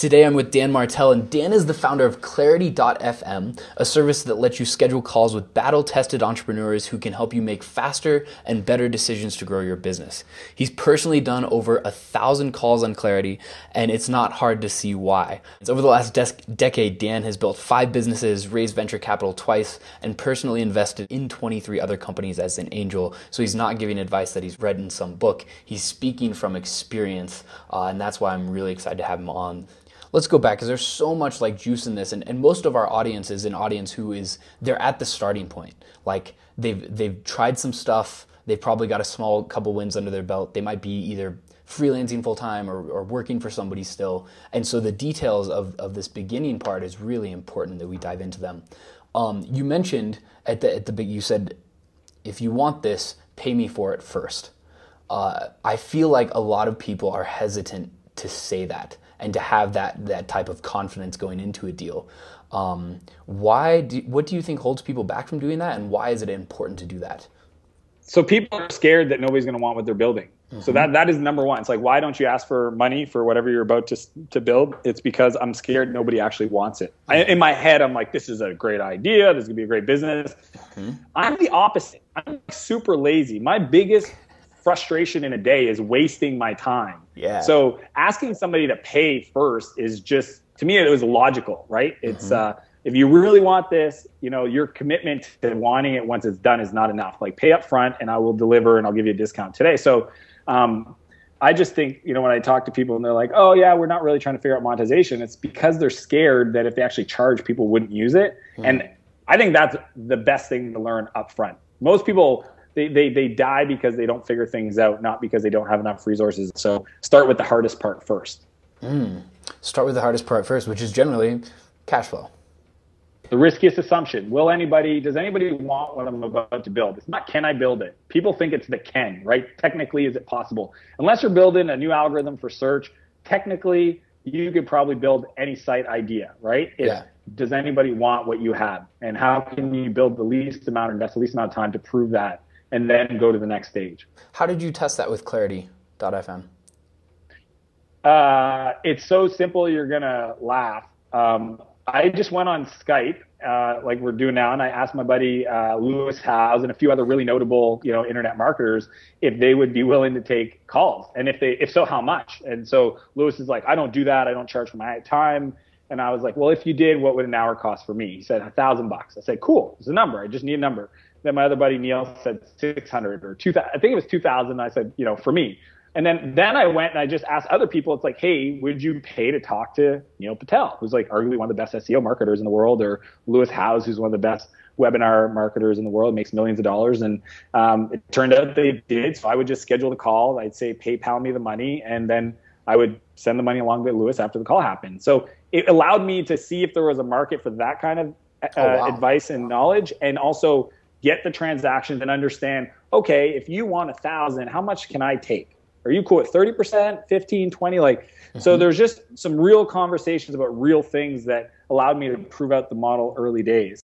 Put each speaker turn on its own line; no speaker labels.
Today I'm with Dan Martell, and Dan is the founder of Clarity.fm, a service that lets you schedule calls with battle-tested entrepreneurs who can help you make faster and better decisions to grow your business. He's personally done over 1,000 calls on Clarity, and it's not hard to see why. Over the last decade, Dan has built 5 businesses, raised venture capital twice, and personally invested in 23 other companies as an angel. So he's not giving advice that he's read in some book. He's speaking from experience, and that's why I'm really excited to have him on. Let's go back, because there's so much like juice in this, and most of our audience is an audience who they're at the starting point. Like they've tried some stuff, they've probably got a small couple wins under their belt. They might be either freelancing full-time or working for somebody still. And so the details of this beginning part is really important that we dive into them. You mentioned at the big, you said, if you want this, pay me for it first. I feel like a lot of people are hesitant to say that and to have that type of confidence going into a deal. What do you think holds people back from doing that, and why is it important to do that?
So people are scared that nobody's going to want what they're building. Mm-hmm. So that is number one. It's like, why don't you ask for money for whatever you're about to build? It's because I'm scared nobody actually wants it. In my head, I'm like, this is a great idea. This is going to be a great business. Mm-hmm. I'm the opposite. I'm super lazy. My biggest frustration in a day is wasting my time.
Yeah.
So asking somebody to pay first is just, to me, it was logical, right? It's if you really want this, your commitment to wanting it once it's done is not enough. Like, pay up front and I will deliver and I'll give you a discount today. So I just think, when I talk to people and they're like, oh yeah, we're not really trying to figure out monetization, it's because they're scared that if they actually charge, people wouldn't use it. And I think that's the best thing to learn up front. Most people, they die because they don't figure things out, not because they don't have enough resources. So start with the hardest part first.
Start with the hardest part first, which is generally cash flow.
The riskiest assumption. Does anybody want what I'm about to build? It's not, can I build it? People think it's the can, right? Technically, is it possible? Unless you're building a new algorithm for search, technically, you could probably build any site idea, right? Does anybody want what you have? And how can you build the least amount, invest the least amount of time to prove that, and then go to the next stage?
How did you test that with Clarity.fm?
It's so simple, you're going to laugh. I just went on Skype, like we're doing now, and I asked my buddy Lewis Howes and a few other really notable, internet marketers if they would be willing to take calls, and if so, how much. And so Lewis is like, I don't do that. I don't charge for my time. And I was like, well, if you did, what would an hour cost for me? He said $1,000. I said, cool. It's a number. I just need a number. Then my other buddy Neil said 600 or 2,000. I think it was 2,000. I said, for me. And then I went and I just asked other people. It's like, hey, would you pay to talk to Neil Patel, who's like arguably one of the best SEO marketers in the world, or Lewis Howes, who's one of the best webinar marketers in the world, makes millions of dollars. And it turned out they did. So I would just schedule the call. I'd say, PayPal me the money, and then I would send the money along to Lewis after the call happened. So it allowed me to see if there was a market for that kind of advice and knowledge, and also get the transactions and understand, okay, if you want 1,000, how much can I take? Are you cool with 30%, 15, 20? So there's just some real conversations about real things that allowed me to prove out the model early days.